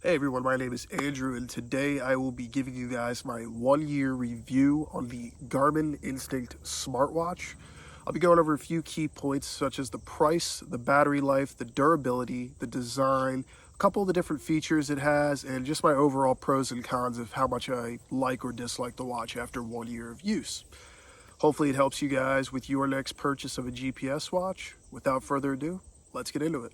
Hey everyone, my name is Andrew, and today I will be giving you guys my 1 year review on the Garmin Instinct Smartwatch. I'll be going over a few key points such as the price, the battery life, the durability, the design, a couple of the different features it has, and just my overall pros and cons of how much I like or dislike the watch after 1 year of use. Hopefully it helps you guys with your next purchase of a GPS watch. Without further ado, let's get into it.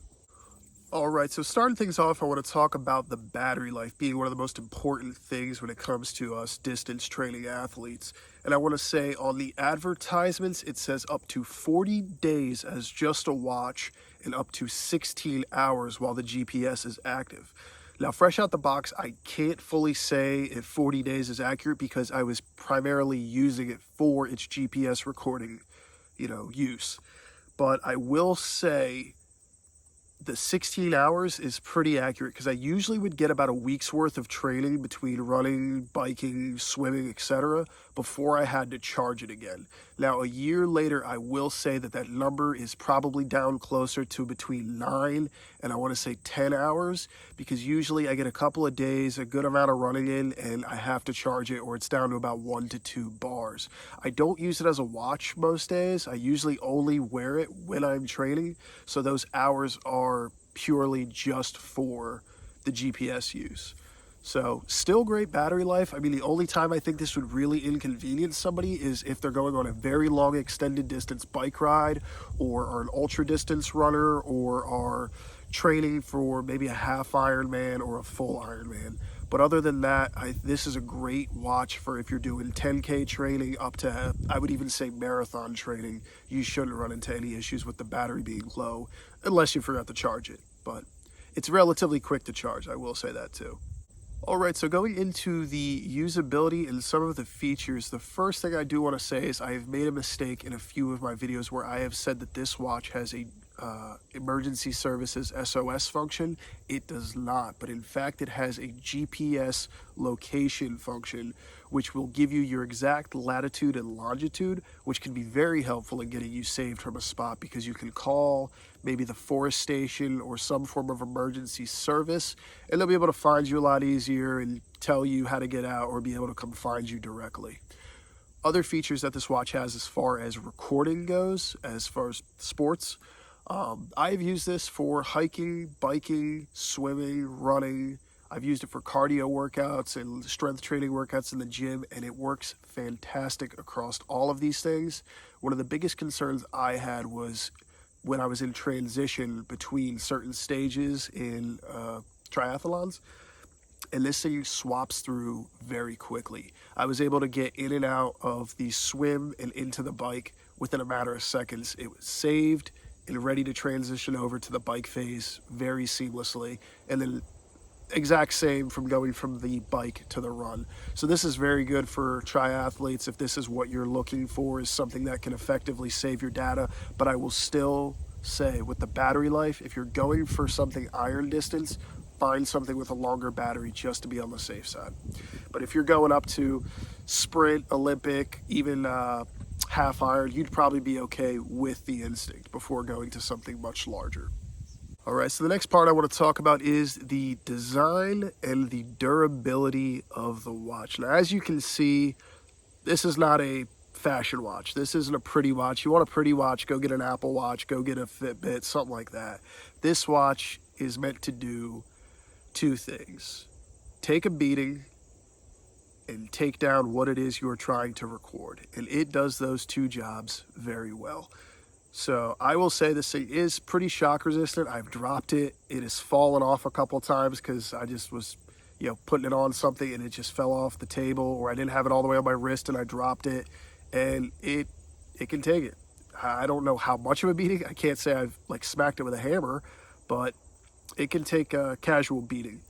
All right, so starting things off, I want to talk about the battery life being one of the most important things when it comes to us distance training athletes. And I want to say on the advertisements, it says up to 40 days as just a watch and up to 16 hours while the GPS is active. Now, fresh out the box, I can't fully say if 40 days is accurate because I was primarily using it for its GPS recording, use. But I will say the 16 hours is pretty accurate because I usually would get about a week's worth of training between running, biking, swimming, etc. before I had to charge it again. Now, a year later, I will say that number is probably down closer to between 9 and I want to say 10 hours because usually I get a couple of days, a good amount of running in, and I have to charge it or it's down to about 1 to 2 bars. I don't use it as a watch most days. I usually only wear it when I'm training, so those hours are purely just for the GPS use. So still great battery life. I mean, the only time I think this would really inconvenience somebody is if they're going on a very long extended distance bike ride or are an ultra distance runner or are training for maybe a half Ironman or a full Ironman. But other than that, this is a great watch for if you're doing 10K training up to, I would even say marathon training. You shouldn't run into any issues with the battery being low unless you forgot to charge it. But it's relatively quick to charge, I will say that too. All right, so going into the usability and some of the features, the first thing I do want to say is I have made a mistake in a few of my videos where I have said that this watch has a emergency services SOS function. It does not, but in fact it has a GPS location function which will give you your exact latitude and longitude, which can be very helpful in getting you saved from a spot because you can call maybe the forest station or some form of emergency service and they'll be able to find you a lot easier and tell you how to get out or be able to come find you directly. Other features that this watch has as far as recording goes, as far as sports, I've used this for hiking, biking, swimming, running. I've used it for cardio workouts and strength training workouts in the gym, and it works fantastic across all of these things. One of the biggest concerns I had was when I was in transition between certain stages in triathlons, and this thing swaps through very quickly. I was able to get in and out of the swim and into the bike within a matter of seconds. It was saved and ready to transition over to the bike phase very seamlessly, and then exact same from going from the bike to the run. So this is very good for triathletes if this is what you're looking for, is something that can effectively save your data. But I will still say with the battery life, if you're going for something iron distance, find something with a longer battery just to be on the safe side. But if you're going up to sprint, Olympic, even half iron, you'd probably be okay with the Instinct before going to something much larger. All right, so the next part I want to talk about is the design and the durability of the watch. Now, as you can see, this is not a fashion watch. This isn't a pretty watch. You want a pretty watch, go get an Apple Watch, go get a Fitbit, something like that. This watch is meant to do two things: take a beating and take down what it is you're trying to record. And it does those two jobs very well. So I will say this thing is pretty shock resistant. I've dropped it. It has fallen off a couple times because I just was, putting it on something and it just fell off the table, or I didn't have it all the way on my wrist and I dropped it, and it can take it. I don't know how much of a beating. I can't say I've smacked it with a hammer, but it can take a casual beating.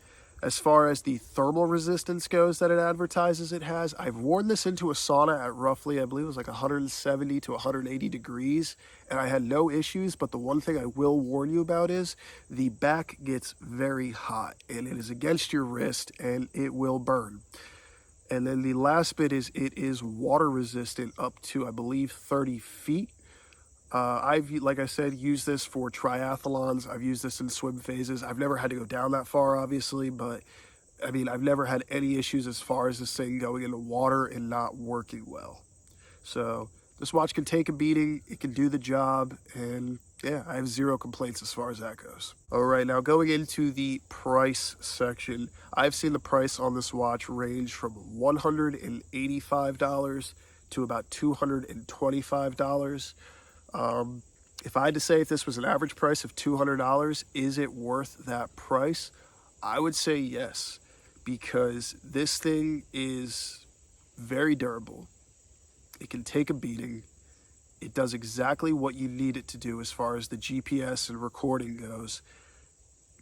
As far as the thermal resistance goes that it advertises it has, I've worn this into a sauna at roughly, I believe it was 170 to 180 degrees, and I had no issues. But the one thing I will warn you about is the back gets very hot, and it is against your wrist, and it will burn. And then the last bit is it is water resistant up to, I believe, 30 feet. like I said, used this for triathlons. I've used this in swim phases. I've never had to go down that far, obviously, but I mean, I've never had any issues as far as this thing going into water and not working well. So this watch can take a beating, it can do the job, and yeah, I have zero complaints as far as that goes. All right, now going into the price section, I've seen the price on this watch range from $185 to about $225. If I had to say if this was an average price of $200, is it worth that price? I would say yes, because this thing is very durable. It can take a beating. It does exactly what you need it to do as far as the GPS and recording goes.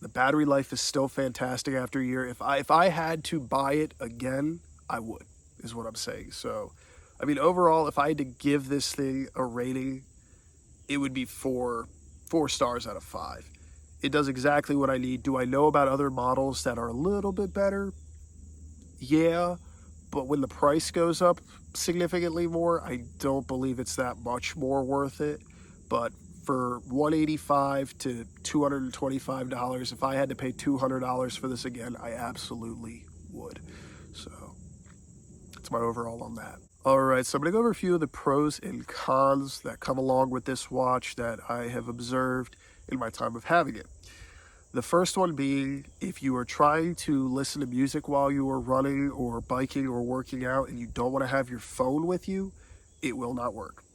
The battery life is still fantastic after a year. If I had to buy it again, I would, is what I'm saying. So, I mean, overall, if I had to give this thing a rating, it would be four stars out of 5. It does exactly what I need. Do I know about other models that are a little bit better? Yeah, but when the price goes up significantly more, I don't believe it's that much more worth it. But for $185 to $225, if I had to pay $200 for this again, I absolutely would. So that's my overall on that. All right, so I'm gonna go over a few of the pros and cons that come along with this watch that I have observed in my time of having it. The first one being, if you are trying to listen to music while you are running or biking or working out and you don't want to have your phone with you, it will not work.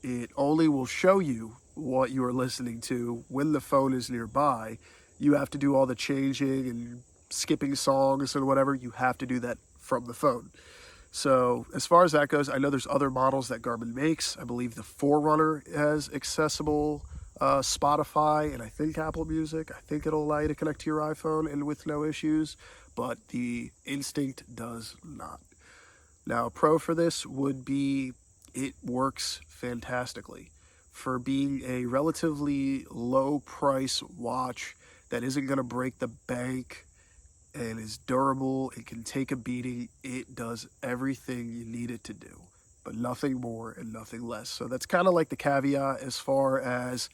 It only will show you what you are listening to when the phone is nearby. You have to do all the changing and skipping songs and whatever. You have to do that from the phone. So as far as that goes, I know there's other models that Garmin makes. I believe the Forerunner has accessible Spotify and I think Apple Music. I think it'll allow you to connect to your iPhone and with no issues, but the Instinct does not. Now, pro for this would be it works fantastically. For being a relatively low price watch that isn't going to break the bank and is durable and can take a beating, it does everything you need it to do, but nothing more and nothing less. So that's kind of like the caveat as far as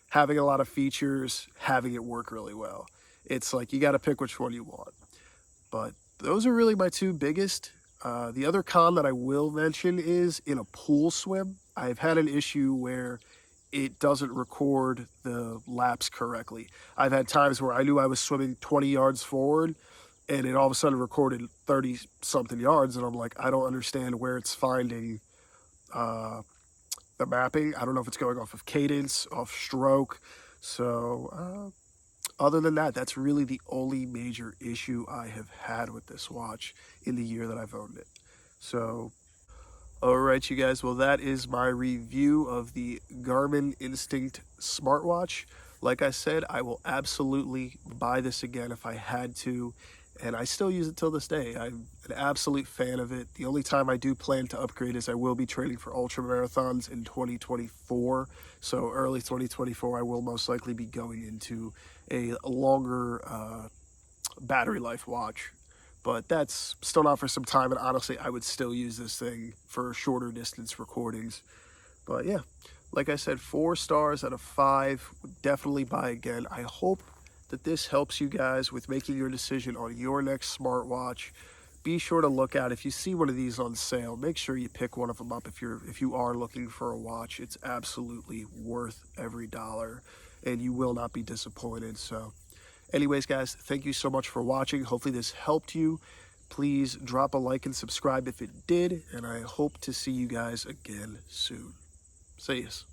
having a lot of features, having it work really well. It's like you got to pick which one you want. But those are really my two biggest. The other con that I will mention is in a pool swim, I've had an issue where it doesn't record the laps correctly. I've had times where I knew I was swimming 20 yards forward and it all of a sudden recorded 30 something yards, and I'm like, I don't understand where it's finding the mapping. I don't know if it's going off of cadence, off stroke. So other than that, that's really the only major issue I have had with this watch in the year that I've owned it. So all right, you guys, well, that is my review of the Garmin Instinct Smartwatch. Like I said, I will absolutely buy this again if I had to, and I still use it till this day. I'm an absolute fan of it. The only time I do plan to upgrade is I will be training for ultra marathons in 2024. So early 2024, I will most likely be going into a longer battery life watch. But that's still not for some time, and honestly, I would still use this thing for shorter distance recordings. But yeah, like I said, 4 stars out of 5, would definitely buy again. I hope that this helps you guys with making your decision on your next smartwatch. Be sure to look out, if you see one of these on sale, make sure you pick one of them up if you are looking for a watch. It's absolutely worth every dollar, and you will not be disappointed. So anyways, guys, thank you so much for watching. Hopefully this helped you. Please drop a like and subscribe if it did, and I hope to see you guys again soon. See yous.